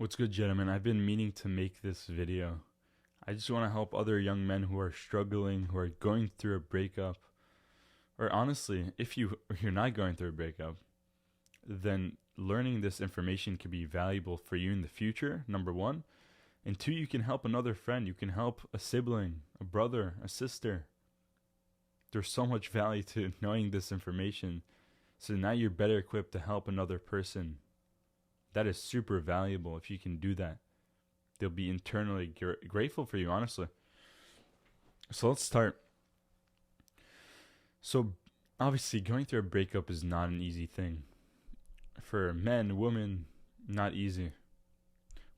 What's good, gentlemen? I've been meaning to make this video. I just want to help other young men who are struggling, who are going through a breakup. Or honestly, if you're not going through a breakup, then learning this information could be valuable for you in the future, number one. And two, you can help another friend. You can help a sibling, a brother, a sister. There's so much value to knowing this information. So now you're better equipped to help another person. That is super valuable if you can do that. They'll be internally grateful for you, honestly. So let's start. So obviously going through a breakup is not an easy thing. For men, women, not easy.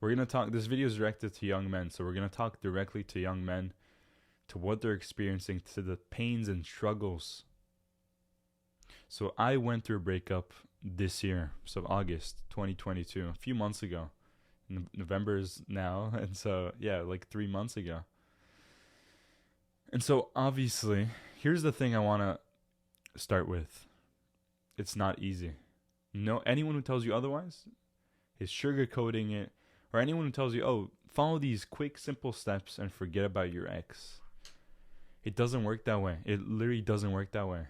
We're going to talk, this video is directed to young men, so we're going to talk directly to young men, to what they're experiencing, to the pains and struggles. So I went through a breakup this year, so August 2022, a few months ago. November is now, and so yeah, like 3 months ago. And so obviously, here's the thing I want to start with. It's not easy. No, anyone who tells you otherwise is sugarcoating it, or anyone who tells you, oh, follow these quick, simple steps and forget about your ex. It doesn't work that way. It literally doesn't work that way.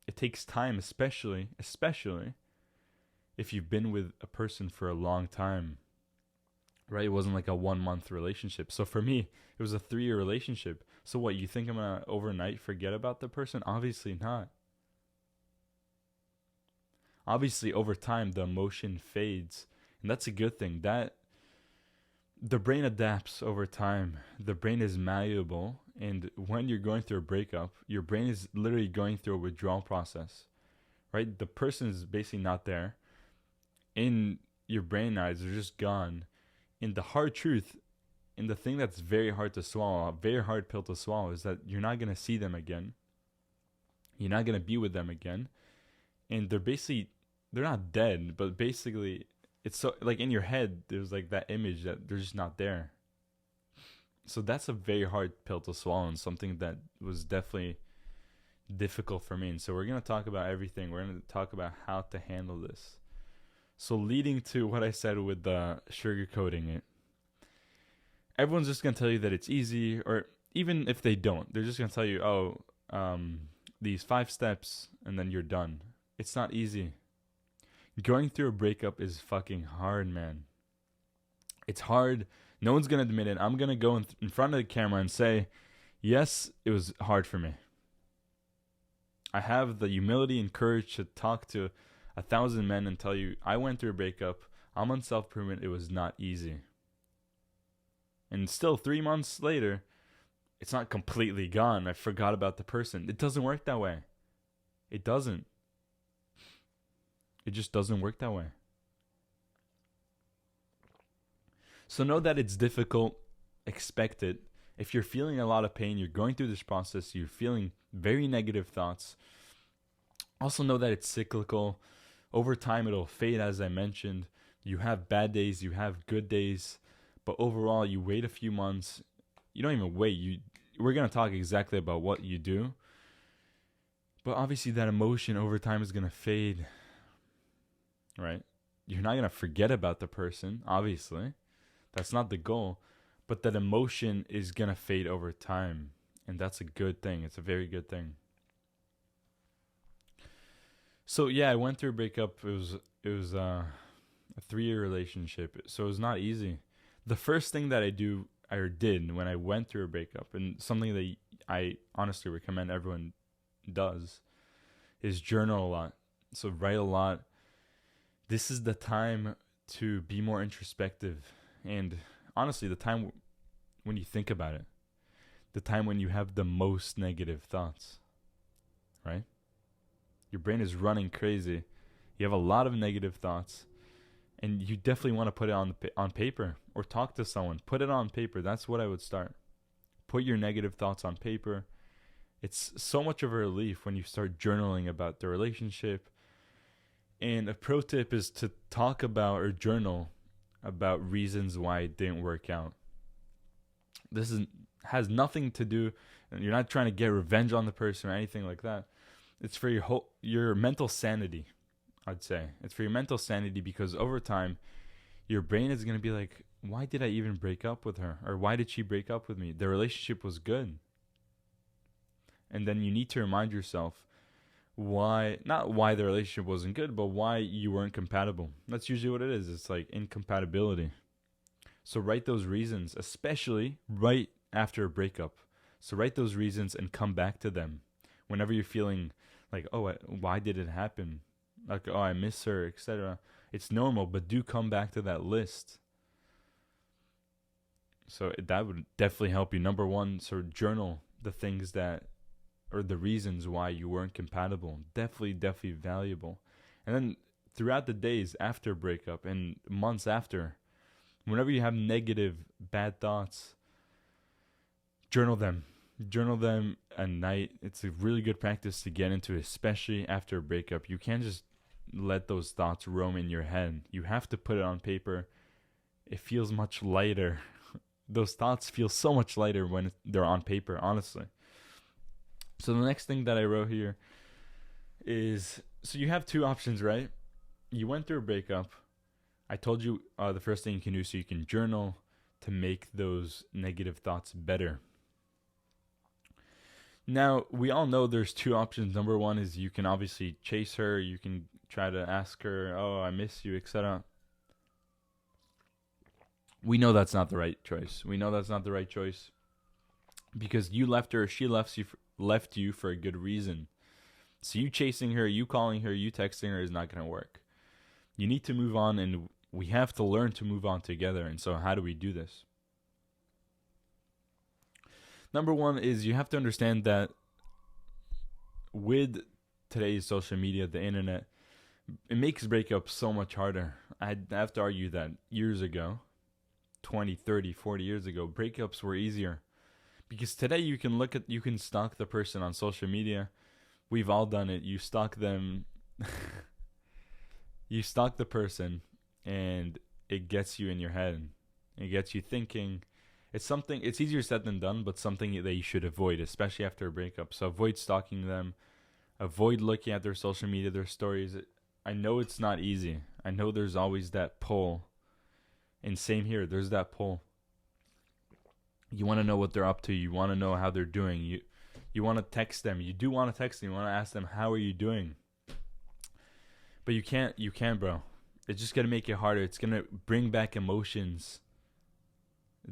It takes time, especially if you've been with a person for a long time, right? It wasn't like a 1 month relationship. So for me, it was a 3 year relationship. So what, you think I'm going to overnight forget about the person? Obviously not. Obviously, over time, the emotion fades. And that's a good thing. That the brain adapts over time. The brain is malleable. And when you're going through a breakup, your brain is literally going through a withdrawal process, right? The person is basically not there. In your brain eyes, they're just gone. And the hard truth, and the thing that's very hard to swallow, a very hard pill to swallow, is that you're not going to see them again. You're not going to be with them again. And they're not dead, but basically, it's so, like in your head, there's like that image that they're just not there. So that's a very hard pill to swallow, and something that was definitely difficult for me. And so we're going to talk about everything. We're going to talk about how to handle this. So leading to what I said with the sugarcoating it, everyone's just going to tell you that it's easy, or even if they don't, they're just going to tell you, these 5 steps, and then you're done. It's not easy. Going through a breakup is fucking hard, man. It's hard. No one's going to admit it. I'm going to go in front of the camera and say, yes, it was hard for me. I have the humility and courage to talk to 1,000 men and tell you, I went through a breakup. I'm on self-improvement. It was not easy. And still, 3 months later, it's not completely gone. I forgot about the person. It doesn't work that way. It doesn't. It just doesn't work that way. So know that it's difficult. Expect it. If you're feeling a lot of pain, you're going through this process, you're feeling very negative thoughts. Also know that it's cyclical. Over time, it'll fade, as I mentioned. You have bad days, you have good days. But overall, you wait a few months. You don't even wait. We're going to talk exactly about what you do. But obviously, that emotion over time is going to fade. Right? You're not going to forget about the person, obviously. That's not the goal. But that emotion is going to fade over time. And that's a good thing. It's a very good thing. So yeah, I went through a breakup. It was a 3 year relationship. So it was not easy. The first thing that I did when I went through a breakup, and something that I honestly recommend everyone does, is journal a lot. So write a lot. This is the time to be more introspective. And honestly, the time when you think about it, the time when you have the most negative thoughts, right? Your brain is running crazy. You have a lot of negative thoughts, and you definitely want to put it on paper or talk to someone. Put it on paper. That's what I would start. Put your negative thoughts on paper. It's so much of a relief when you start journaling about the relationship. And a pro tip is to talk about or journal about reasons why it didn't work out. This has nothing to do, and you're not trying to get revenge on the person or anything like that. It's for your mental sanity, I'd say. It's for your mental sanity, because over time, your brain is going to be like, why did I even break up with her? Or why did she break up with me? The relationship was good. And then you need to remind yourself why, not why the relationship wasn't good, but why you weren't compatible. That's usually what it is. It's like incompatibility. So write those reasons, especially right after a breakup. So write those reasons and come back to them whenever you're feeling like, oh, why did it happen? Like, oh, I miss her, etc. It's normal, but do come back to that list. So that would definitely help you. Number one, sort of journal the things that, or the reasons why you weren't compatible. Definitely valuable. And then throughout the days after breakup and months after, whenever you have negative, bad thoughts, journal them. Journal them at night. It's a really good practice to get into, especially after a breakup. You can't just let those thoughts roam in your head. You have to put it on paper. It feels much lighter. Those thoughts feel so much lighter when they're on paper, honestly. So the next thing that I wrote here is, so you have two options, right? You went through a breakup. I told you the first thing you can do, so you can journal to make those negative thoughts better. Now, we all know there's two options. Number one is you can obviously chase her. You can try to ask her, oh, I miss you, etc. We know that's not the right choice. Because you left her, she left you for a good reason. So you chasing her, you calling her, you texting her is not going to work. You need to move on, and we have to learn to move on together. And so how do we do this? Number one is you have to understand that with today's social media, the internet, it makes breakups so much harder. I have to argue that years ago, 20, 30, 40 years ago, breakups were easier. Because today you can stalk the person on social media. We've all done it. You stalk them. You stalk the person, and it gets you in your head. It gets you thinking. It's easier said than done, but something that you should avoid, especially after a breakup. So avoid stalking them. Avoid looking at their social media, their stories. I know it's not easy. I know there's always that pull. And same here, there's that pull. You want to know what they're up to. You want to know how they're doing. You want to text them. You do want to text them. You want to ask them, how are you doing? But you can't, bro. It's just going to make it harder. It's going to bring back emotions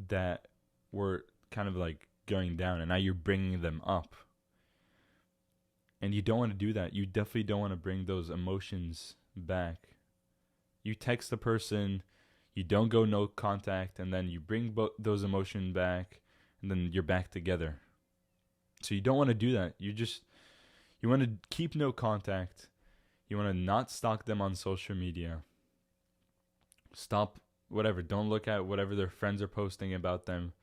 that were kind of like going down, and now you're bringing them up. And you don't want to do that. You definitely don't want to bring those emotions back. You text the person, you don't go no contact, and then you bring those emotions back, and then you're back together. So you don't want to do that. You want to keep no contact. You want to not stalk them on social media. Stop whatever. Don't look at whatever their friends are posting about them.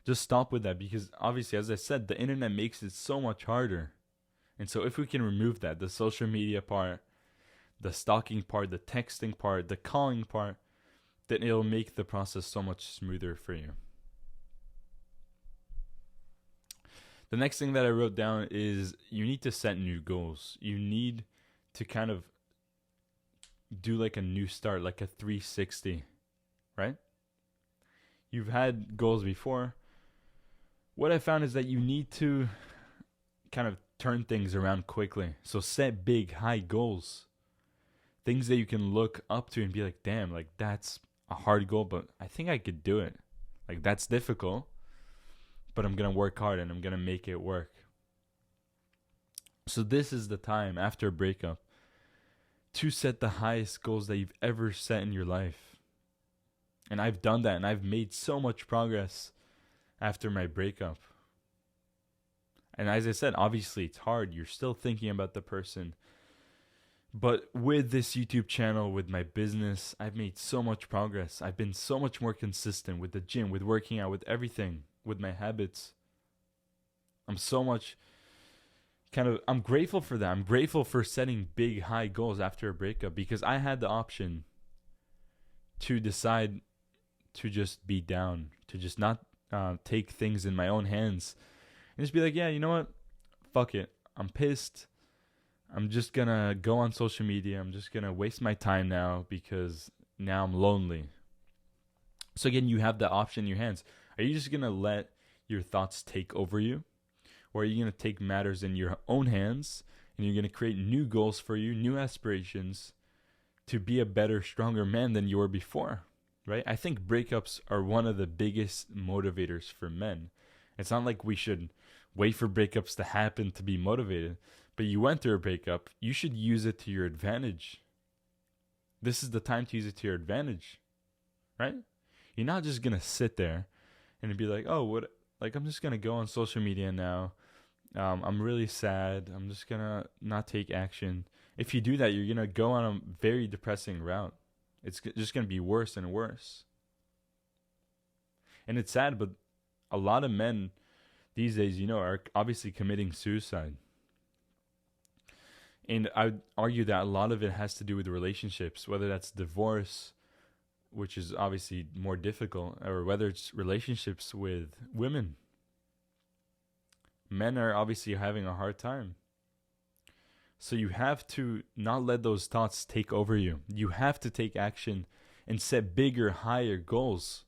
Just stop with that, because obviously, as I said, the internet makes it so much harder. And so if we can remove that, the social media part, the stalking part, the texting part, the calling part, then it'll make the process so much smoother for you. The next thing that I wrote down is you need to set new goals. You need to kind of do like a new start, like a 360, right? You've had goals before. What I found is that you need to kind of turn things around quickly. So set big, high goals. Things that you can look up to and be like, damn, like that's a hard goal, but I think I could do it. Like that's difficult, but I'm going to work hard and I'm going to make it work. So this is the time after a breakup to set the highest goals that you've ever set in your life. And I've done that, and I've made so much progress after my breakup. And as I said, obviously it's hard. You're still thinking about the person. But with this YouTube channel, with my business, I've made so much progress. I've been so much more consistent with the gym, with working out, with everything, with my habits. I'm grateful for that. I'm grateful for setting big, high goals after a breakup, because I had the option to decide to just be down, to just not take things in my own hands and just be like, yeah, you know what? Fuck it. I'm pissed. I'm just gonna go on social media. I'm just gonna waste my time now because now I'm lonely. So again, you have the option in your hands. Are you just going to let your thoughts take over you? Or are you going to take matters in your own hands and you're going to create new goals for you, new aspirations to be a better, stronger man than you were before, right? I think breakups are one of the biggest motivators for men. It's not like we should wait for breakups to happen to be motivated, but you went through a breakup, you should use it to your advantage. This is the time to use it to your advantage, right? You're not just going to sit there and be like, oh, what? Like, I'm just going to go on social media now. I'm really sad. I'm just going to not take action. If you do that, you're going to go on a very depressing route. It's just going to be worse and worse. And it's sad, but a lot of men these days, are obviously committing suicide. And I would argue that a lot of it has to do with relationships, whether that's divorce, which is obviously more difficult, or whether it's relationships with women. Men are obviously having a hard time. So you have to not let those thoughts take over you. You have to take action and set bigger, higher goals.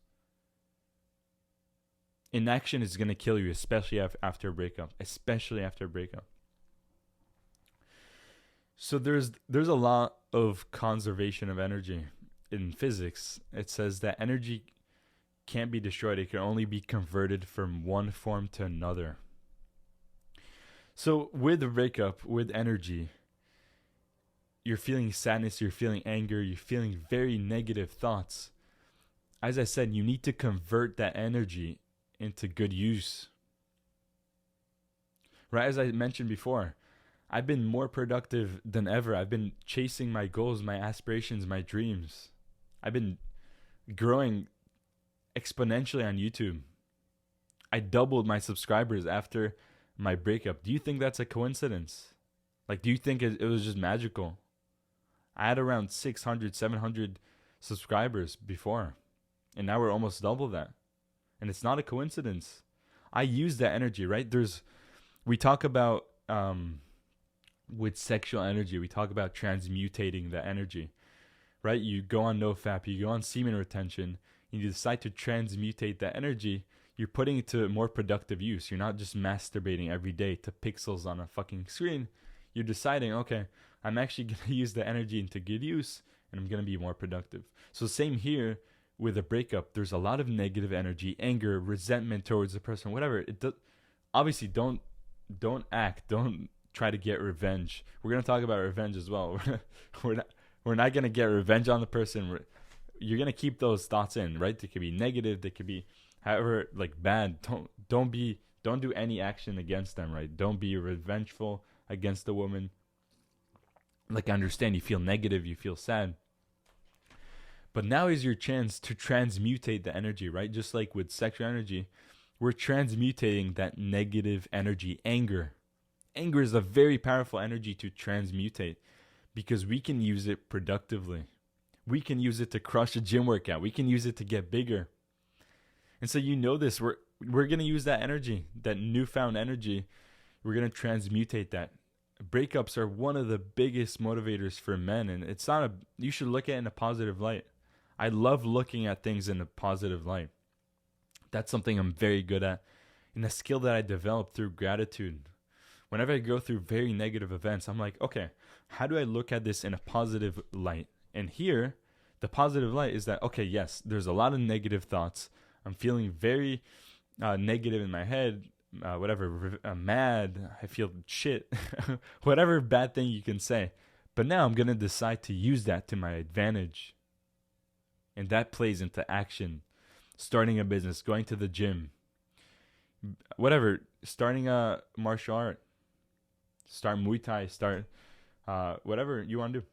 Inaction is going to kill you, especially after a breakup. Especially after a breakup. So there's a lot of conservation of energy in physics. It says that energy can't be destroyed. It can only be converted from one form to another. So with a breakup, with energy, you're feeling sadness, you're feeling anger, you're feeling very negative thoughts. As I said, you need to convert that energy into good use. Right, as I mentioned before, I've been more productive than ever. I've been chasing my goals, my aspirations, my dreams. I've been growing exponentially on YouTube. I doubled my subscribers after my breakup. Do you think that's a coincidence? Like, do you think it was just magical? I had around 600, 700 subscribers before, and now we're almost double that. And it's not a coincidence. I use that energy, right? We talk about, with sexual energy, we talk about transmutating the energy, right? You go on NoFap, you go on semen retention, and you decide to transmutate that energy. You're putting it to more productive use. You're not just masturbating every day to pixels on a fucking screen. You're deciding, okay, I'm actually going to use the energy into good use, and I'm going to be more productive. So same here with a breakup. There's a lot of negative energy, anger, resentment towards the person, whatever. Obviously, don't act. Don't try to get revenge. We're going to talk about revenge as well. We're not going to get revenge on the person. You're going to keep those thoughts in, right? They could be negative. They could be however bad. Don't do any action against them, right? Don't be revengeful against the woman. I understand you feel negative, you feel sad. But now is your chance to transmutate the energy, right? Just like with sexual energy, we're transmutating that negative energy, anger. Anger is a very powerful energy to transmutate because we can use it productively. We can use it to crush a gym workout. We can use it to get bigger. And so this, we're going to use that energy, that newfound energy. We're going to transmutate that. Breakups are one of the biggest motivators for men, and you should look at it in a positive light. I love looking at things in a positive light. That's something I'm very good at, and a skill that I developed through gratitude. Whenever I go through very negative events, I'm like, okay, how do I look at this in a positive light? And here, the positive light is that, okay, yes, there's a lot of negative thoughts. I'm feeling very negative in my head. I'm mad, I feel shit, whatever bad thing you can say. But now I'm going to decide to use that to my advantage. And that plays into action. Starting a business, going to the gym, whatever, starting a martial art, start Muay Thai, start whatever you want to do.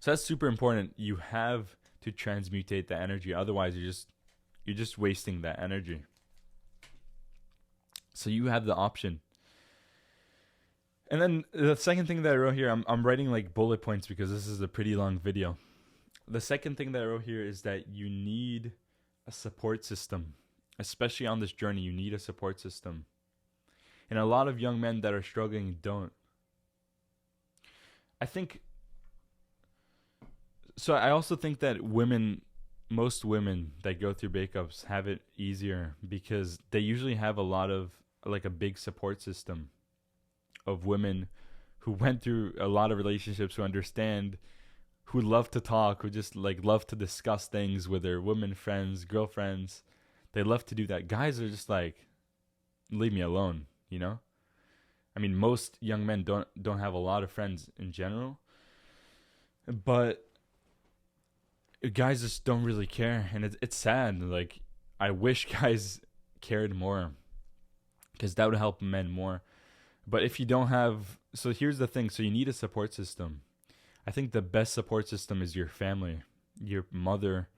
So that's super important. You have to transmutate the energy. Otherwise, you're just wasting that energy. So you have the option. And then the second thing that I wrote here, I'm writing bullet points because this is a pretty long video. The second thing that I wrote here is that you need a support system. Especially on this journey, you need a support system. And a lot of young men that are struggling don't. I think So I also think that most women that go through breakups have it easier because they usually have a lot of, like, a big support system of women who went through a lot of relationships, who understand, who love to talk, who just like love to discuss things with their women friends, girlfriends. They love to do that. Guys are just like, leave me alone, you know? I mean, most young men don't have a lot of friends in general, but guys just don't really care, and it's sad. Like, I wish guys cared more, because that would help men more. But if you don't have, so here's the thing. So you need a support system. I think the best support system is your family, your mother,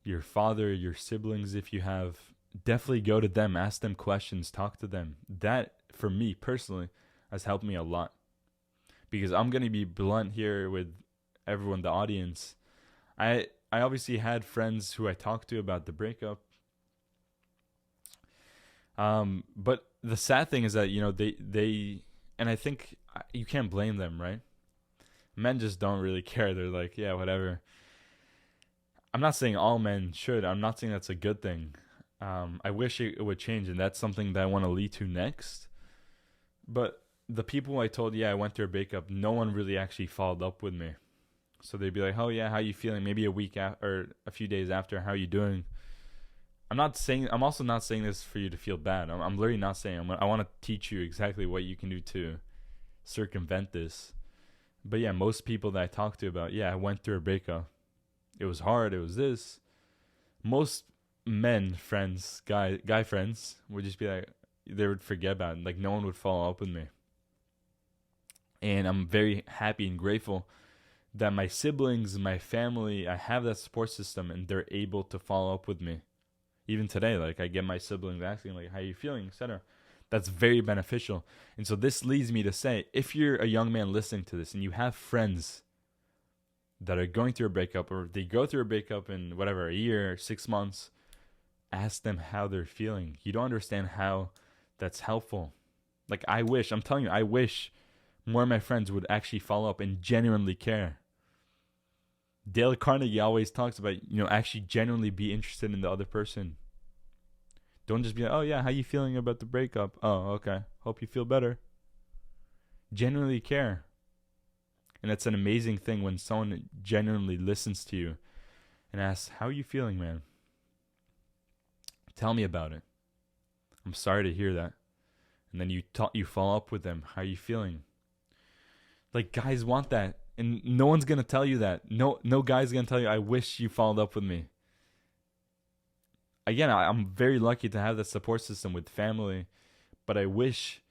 your father, your siblings. If you have, definitely go to them, ask them questions, talk to them. That, for me personally, has helped me a lot. Because I'm going to be blunt here with everyone, the audience. I obviously had friends who I talked to about the breakup. But the sad thing is that, they and I think you can't blame them, right? Men just don't really care. They're like, yeah, whatever. I'm not saying all men should. I'm not saying that's a good thing. I wish it would change, and that's something that I want to lead to next. But the people I told, yeah, I went through a breakup, no one really actually followed up with me. So they'd be like, oh yeah, how you feeling? Maybe a week or a few days after, how you doing? I'm also not saying this for you to feel bad. I'm literally not saying. I want to teach you exactly what you can do to circumvent this. But yeah, most people that I talk to about, yeah, I went through a breakup. It was hard. It was this. Most men friends, guy friends, would just be like, they would forget about it. Like, no one would follow up with me. And I'm very happy and grateful that my siblings, my family, I have that support system, and they're able to follow up with me. Even today, like, I get my siblings asking, like, how you feeling, etc. That's very beneficial. And so this leads me to say, if you're a young man listening to this and you have friends that are going through a breakup, or they go through a breakup in whatever, a year, 6 months, ask them how they're feeling. You don't understand how that's helpful. Like, I'm telling you, I wish more of my friends would actually follow up and genuinely care. Dale Carnegie always talks about, actually genuinely be interested in the other person. Don't just be like, oh yeah, how you feeling about the breakup? Oh, okay. Hope you feel better. Genuinely care. And that's an amazing thing when someone genuinely listens to you and asks, how are you feeling, man? Tell me about it. I'm sorry to hear that. And then you follow up with them. How are you feeling? Like, guys want that. And no one's going to tell you that. No guy's going to tell you, I wish you followed up with me. Again, I'm very lucky to have that support system with family. But I wish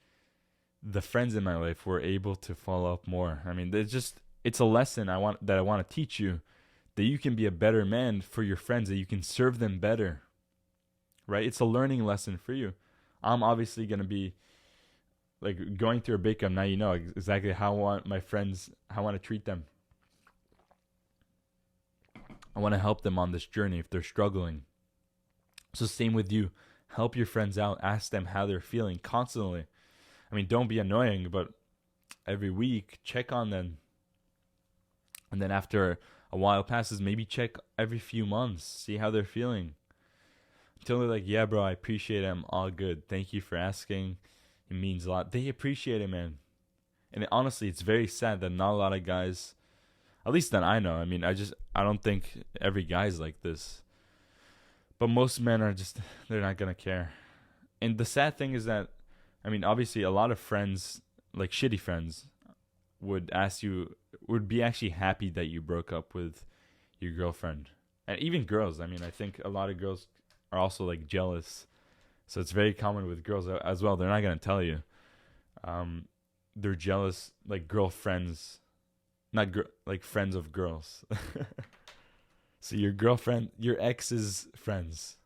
the friends in my life were able to follow up more. I mean, it's a lesson I want to teach you, that you can be a better man for your friends, that you can serve them better. Right? It's a learning lesson for you. I'm obviously going to be like going through a breakup. Now you know exactly how I want my friends, how I want to treat them. I want to help them on this journey if they're struggling. So same with you. Help your friends out. Ask them how they're feeling constantly. I mean, don't be annoying, but every week, check on them. And then after a while passes, maybe check every few months. See how they're feeling. Until they're like, yeah, bro, I appreciate it. I'm all good. Thank you for asking. It means a lot. They appreciate it, man. And honestly, it's very sad that not a lot of guys, at least that I know. I mean, I don't think every guy's like this. But most men are just, they're not going to care. And the sad thing is that, I mean, obviously a lot of friends, like shitty friends, would be actually happy that you broke up with your girlfriend. And even girls. I mean, I think a lot of girls are also like jealous. So it's very common with girls as well. They're not going to tell you. They're jealous, like girlfriends, like friends of girls. So your ex's friends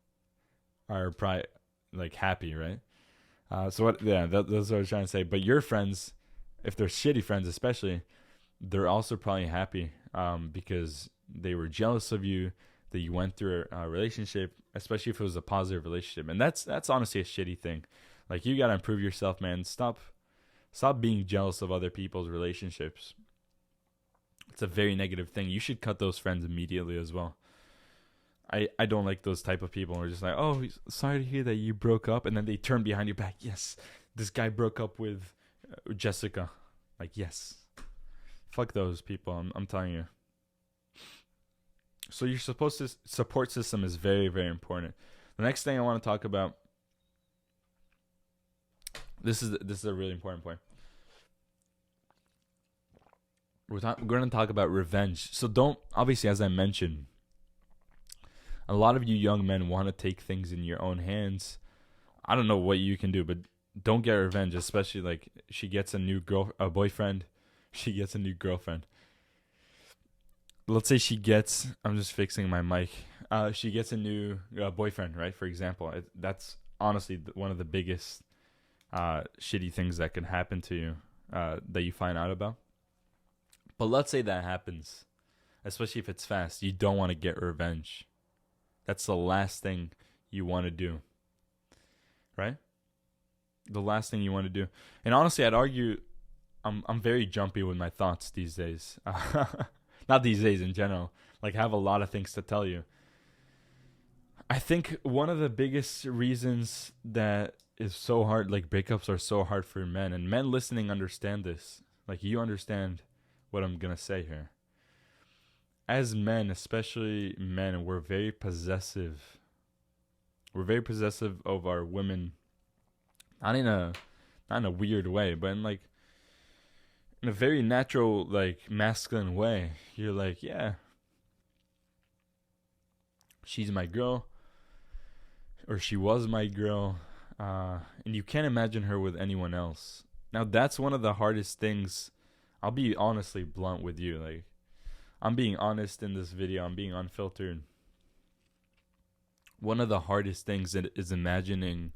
are probably like happy, right? That's what I was trying to say. But your friends, if they're shitty friends especially, they're also probably happy because they were jealous of you, that you went through a relationship, especially if it was a positive relationship. And that's honestly a shitty thing. Like, you got to improve yourself, man. Stop being jealous of other people's relationships. It's a very negative thing. You should cut those friends immediately as well. I don't like those type of people who are just like, oh, sorry to hear that you broke up, and then they turn behind your back. Yes, this guy broke up with Jessica. Like, yes. Fuck those people, I'm telling you. So your support system is very, very important. The next thing I want to talk about, this is a really important point. We're going to talk about revenge. So don't, obviously, as I mentioned, a lot of you young men want to take things in your own hands. I don't know what you can do, but don't get revenge, especially like she gets a boyfriend, she gets a new girlfriend. Let's say I'm just fixing my mic. She gets a new boyfriend, right? For example, that's honestly one of the biggest shitty things that can happen to you that you find out about. But let's say that happens, especially if it's fast. You don't want to get revenge. That's the last thing you want to do, right? The last thing you want to do. And honestly, I'd argue I'm very jumpy with my thoughts these days. Not these days in general. Like, I have a lot of things to tell you. I think one of the biggest reasons that is so hard, like breakups are so hard for men, and men listening understand this. Like, you understand what I'm going to say here. As men, especially men, we're very possessive. We're very possessive of our women. Not in a weird way, but in a very natural, like, masculine way. You're like, yeah, she's my girl, or she was my girl, and you can't imagine her with anyone else. Now, that's one of the hardest things. I'll be honestly blunt with you. Like, I'm being honest in this video. I'm being unfiltered. One of the hardest things is imagining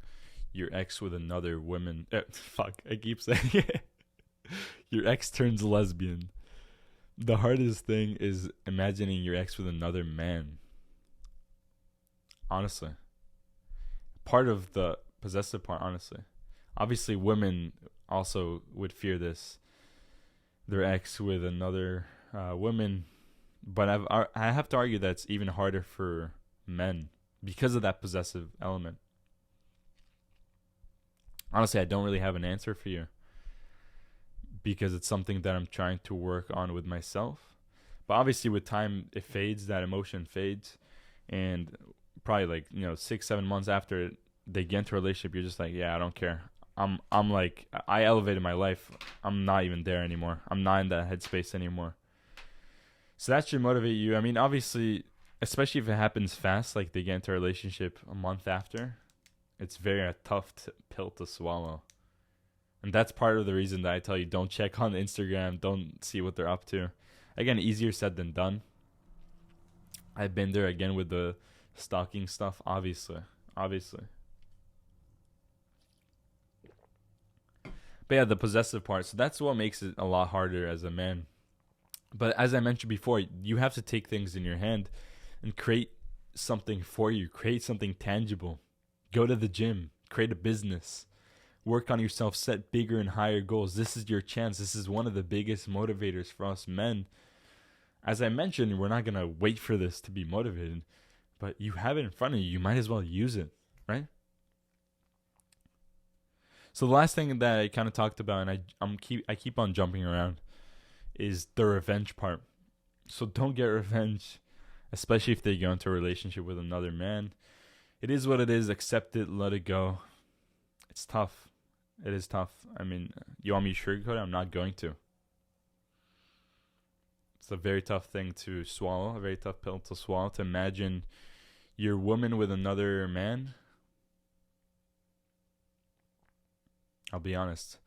your ex with another woman. I keep saying it. Your ex turns lesbian. The hardest thing is imagining your ex with another man. Honestly. Part of the possessive part, honestly. Obviously, women also would fear this. Their ex with another woman. But I have to argue that it's even harder for men because of that possessive element. Honestly, I don't really have an answer for you, because it's something that I'm trying to work on with myself. But obviously with time, it fades, that emotion fades. And probably 6-7 months after they get into a relationship, you're just like, yeah, I don't care. I'm like, I elevated my life. I'm not even there anymore. I'm not in that headspace anymore. So that should motivate you. I mean, obviously, especially if it happens fast, like they get into a relationship a month after, it's very tough pill to swallow. And that's part of the reason that I tell you, don't check on Instagram. Don't see what they're up to. Again, easier said than done. I've been there again with the stalking stuff, obviously. But yeah, the possessive part. So that's what makes it a lot harder as a man. But as I mentioned before, you have to take things in your hand and create something for you. Create something tangible. Go to the gym. Create a business. Work on yourself. Set bigger and higher goals. This is your chance. This is one of the biggest motivators for us men. As I mentioned, we're not going to wait for this to be motivated. But you have it in front of you. You might as well use it, right? So the last thing that I kind of talked about, and I keep on jumping around, is the revenge part. So don't get revenge, especially if they go into a relationship with another man. It is what it is. Accept it. Let it go. It's tough. It is tough. I mean, you want me to sugarcoat it? I'm not going to. It's a very tough thing to swallow, a very tough pill to swallow, to imagine your woman with another man. I'll be honest.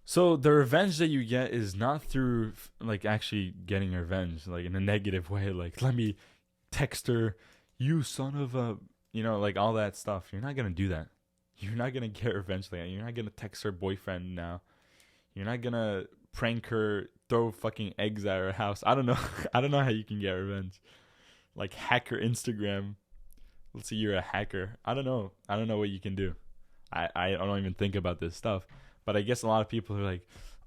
So the revenge that you get is not through actually getting revenge, like in a negative way. Like, let me text her, you son of a, all that stuff. You're not going to do that. You're not going to get revenge like that. You're not going to text her boyfriend now. You're not going to prank her, throw fucking eggs at her house. I don't know. I don't know how you can get revenge. Like, hack her Instagram. Let's say you're a hacker. I don't know. I don't know what you can do. I don't even think about this stuff. But I guess a lot of people are like,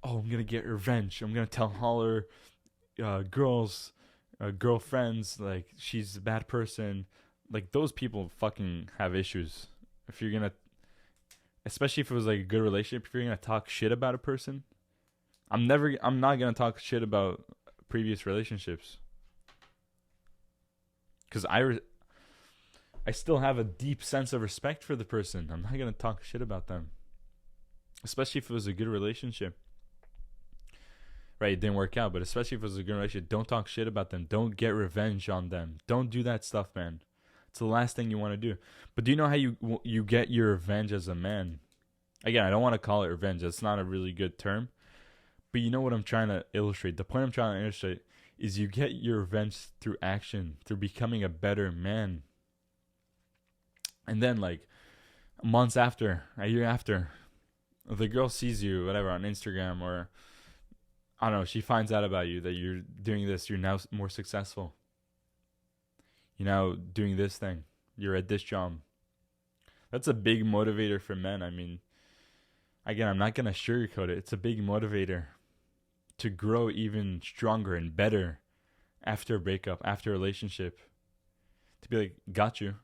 oh, I'm gonna get revenge. I'm gonna tell all her girlfriends like she's a bad person. Like those people fucking have issues. If you're gonna, especially if it was like a good relationship, if you're gonna talk shit about a person, I'm not gonna talk shit about previous relationships because I still have a deep sense of respect for the person. I'm not gonna talk shit about them, especially if it was a good relationship. Right, it didn't work out, but especially if it was a good relationship, don't talk shit about them. Don't get revenge on them. Don't do that stuff, man. It's the last thing you want to do. But do you know how you get your revenge as a man? Again, I don't want to call it revenge. That's not a really good term. But you know what I'm trying to illustrate. The point I'm trying to illustrate is you get your revenge through action, through becoming a better man. And then, like, months after, a year after, the girl sees you, whatever, on Instagram or, I don't know, she finds out about you, that you're doing this, you're now more successful. You're now doing this thing. You're at this job. That's a big motivator for men. I mean, again, I'm not going to sugarcoat it. It's a big motivator to grow even stronger and better after a breakup, after a relationship. To be like, got you.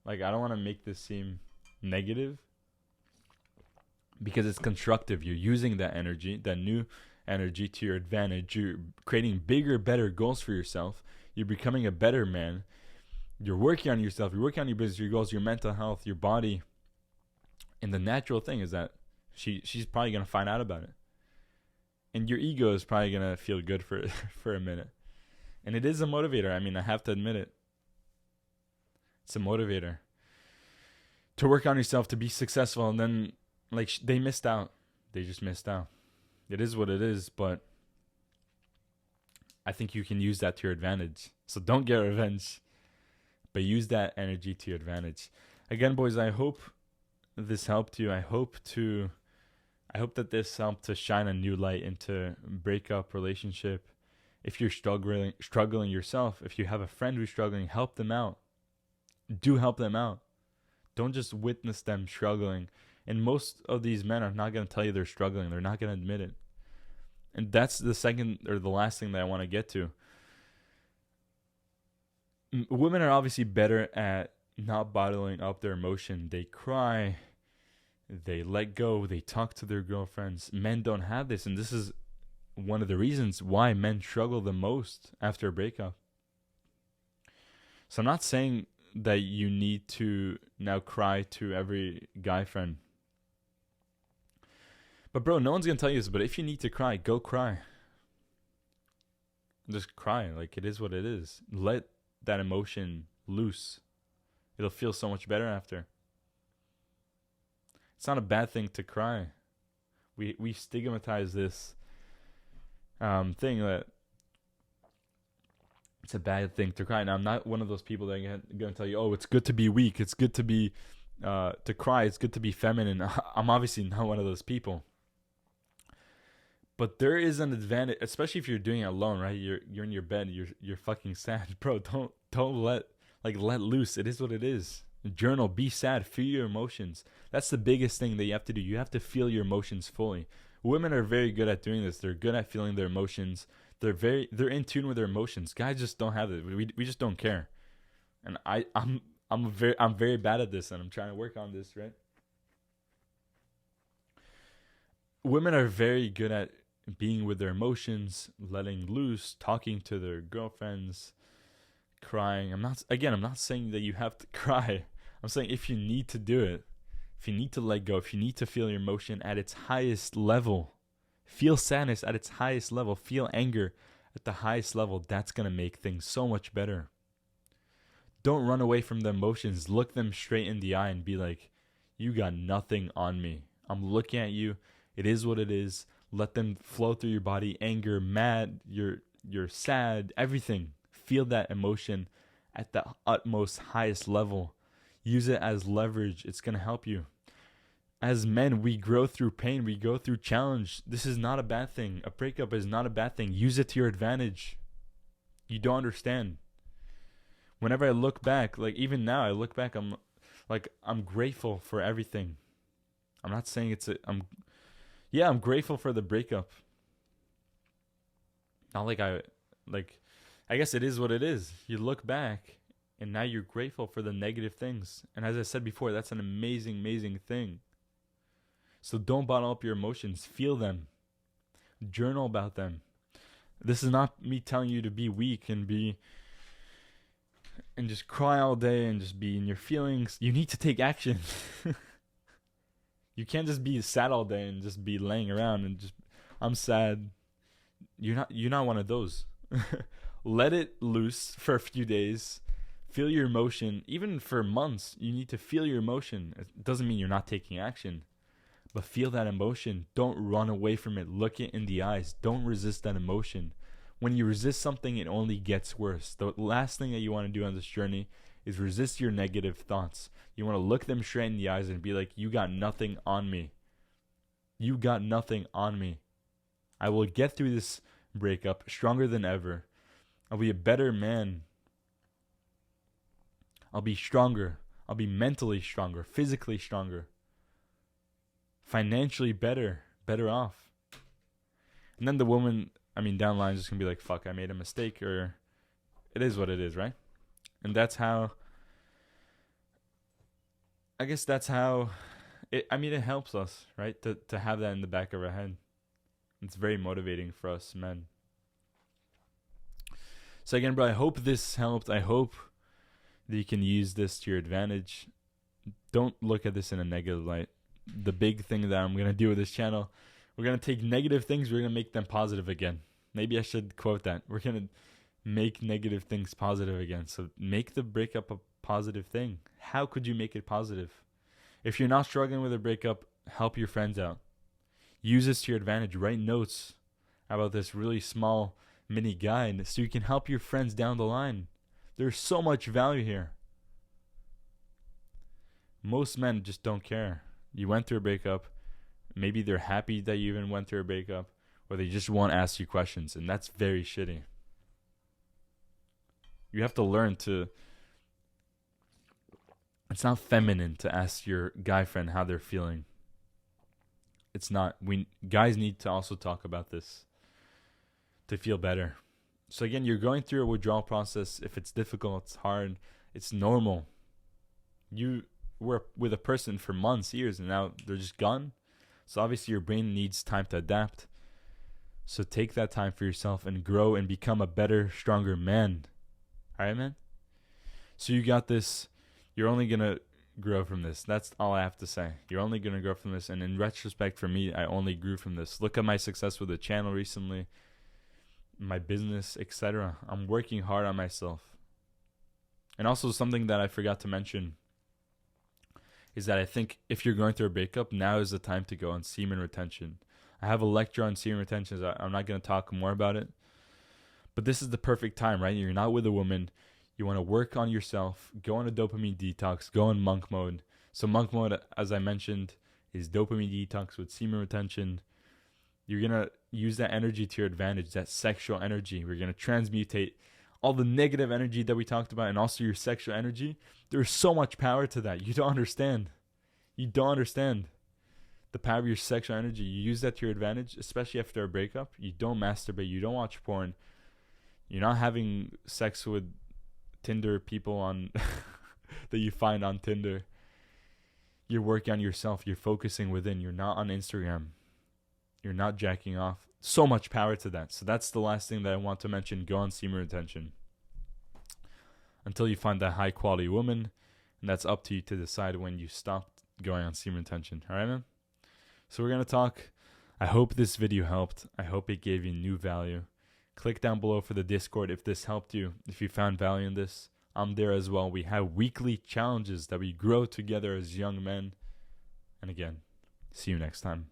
Like, I don't want to make this seem negative because it's constructive. You're using that energy, that new energy, to your advantage. You're creating bigger, better goals for yourself. You're becoming a better man. You're working on yourself. You're working on your business, your goals, your mental health, your body. And the natural thing is that she's probably going to find out about it. And your ego is probably going to feel good for for a minute. And it is a motivator. I mean, I have to admit it. It's a motivator to work on yourself, to be successful. And then, like, they missed out. They just missed out. It is what it is, but I think you can use that to your advantage. So don't get revenge, but use that energy to your advantage. Again, boys, I hope this helped you. I hope that this helped to shine a new light into breakup, relationship. If you're struggling yourself, if you have a friend who's struggling, help them out. Do help them out. Don't just witness them struggling. And most of these men are not going to tell you they're struggling. They're not going to admit it. And that's the second or the last thing that I want to get to. Women are obviously better at not bottling up their emotion. They cry, they let go, they talk to their girlfriends. Men don't have this, and this is one of the reasons why men struggle the most after a breakup. So I'm not saying that you need to now cry to every guy friend. But bro, no one's going to tell you this, but if you need to cry, go cry. Just cry. Like, it is what it is. Let that emotion loose. It'll feel so much better after. It's not a bad thing to cry. We stigmatize this thing that it's a bad thing to cry. Now, I'm not one of those people that are going to tell you, oh, it's good to be weak. It's good to be to cry. It's good to be feminine. I'm obviously not one of those people. But there is an advantage, especially if you're doing it alone, right? You're in your bed, you're fucking sad, bro. Don't let loose. It is what it is. Journal, be sad, feel your emotions. That's the biggest thing that you have to do. You have to feel your emotions fully. Women are very good at doing this. They're good at feeling their emotions. They're in tune with their emotions. Guys just don't have it. We just don't care. And I'm very bad at this, and I'm trying to work on this, right? Women are very good at being with their emotions, letting loose, talking to their girlfriends, crying. I'm not saying that you have to cry. I'm saying if you need to do it, if you need to let go, if you need to feel your emotion at its highest level, feel sadness at its highest level, feel anger at the highest level, that's going to make things so much better. Don't run away from the emotions. Look them straight in the eye and be like, you got nothing on me. I'm looking at you. It is what it is. Let them flow through your body. Anger, mad, you're sad, everything. Feel that emotion at the utmost highest level. Use it as leverage. It's going to help you. As men, we grow through pain. We go through challenge. This is not a bad thing. A breakup is not a bad thing. Use it to your advantage. You don't understand. Whenever I look back, like even now, I look back, I'm grateful for everything. I'm not saying yeah, I'm grateful for the breakup. Not I guess it is what it is. You look back and now you're grateful for the negative things. And as I said before, that's an amazing, amazing thing. So don't bottle up your emotions. Feel them. Journal about them. This is not me telling you to be weak and just cry all day and just be in your feelings. You need to take action. You can't just be sad all day and just be laying around and just, I'm sad. You're not one of those. Let it loose for a few days. Feel your emotion. Even for months, you need to feel your emotion. It doesn't mean you're not taking action, but feel that emotion. Don't run away from it. Look it in the eyes. Don't resist that emotion. When you resist something, it only gets worse. The last thing that you want to do on this journey is resist your negative thoughts. You want to look them straight in the eyes and be like, you got nothing on me. You got nothing on me. I will get through this breakup stronger than ever. I'll be a better man. I'll be stronger. I'll be mentally stronger, physically stronger, financially better off. And then the woman, down the line is just going to be like, fuck, I made a mistake, or it is what it is, right? And that's how, I guess that's how, it helps us, right? To have that in the back of our head. It's very motivating for us men. So again, bro, I hope this helped. I hope that you can use this to your advantage. Don't look at this in a negative light. The big thing that I'm going to do with this channel, we're going to take negative things, we're going to make them positive again. Maybe I should quote that. We're going to make negative things positive again. So make the breakup a positive thing. How could you make it positive? If you're not struggling with a breakup, help your friends out. Use this to your advantage. Write notes about this really small mini guide so you can help your friends down the line. There's so much value here. Most men just don't care. You went through a breakup. Maybe they're happy that you even went through a breakup, or they just won't ask you questions, and that's very shitty. You have to learn to... It's not feminine to ask your guy friend how they're feeling. It's not. Guys need to also talk about this to feel better. So again, you're going through a withdrawal process. If it's difficult, it's hard, it's normal. You were with a person for months, years, and now they're just gone. So obviously your brain needs time to adapt. So take that time for yourself and grow and become a better, stronger man. All right, man? So you got this. You're only going to grow from this. That's all I have to say. You're only going to grow from this. And in retrospect, for me, I only grew from this. Look at my success with the channel recently, my business, etc. I'm working hard on myself. And also something that I forgot to mention is that I think if you're going through a breakup, now is the time to go on semen retention. I have a lecture on semen retention. I'm not going to talk more about it. But this is the perfect time, right? You're not with a woman. You want to work on yourself. Go on a dopamine detox. Go in monk mode. So monk mode, as I mentioned, is dopamine detox with semen retention. You're going to use that energy to your advantage, that sexual energy. We're going to transmutate all the negative energy that we talked about and also your sexual energy. There's so much power to that. You don't understand. You don't understand the power of your sexual energy. You use that to your advantage, especially after a breakup. You don't masturbate. You don't watch porn. You're not having sex with Tinder people on that you find on Tinder. You're working on yourself. You're focusing within. You're not on Instagram. You're not jacking off. So much power to that. So that's the last thing that I want to mention. Go on semen retention until you find that high quality woman, and that's up to you to decide when you stop going on semen retention. All right, man? So we're going to talk. I hope this video helped. I hope it gave you new value. Click down below for the Discord if this helped you. If you found value in this, I'm there as well. We have weekly challenges that we grow together as young men. And again, see you next time.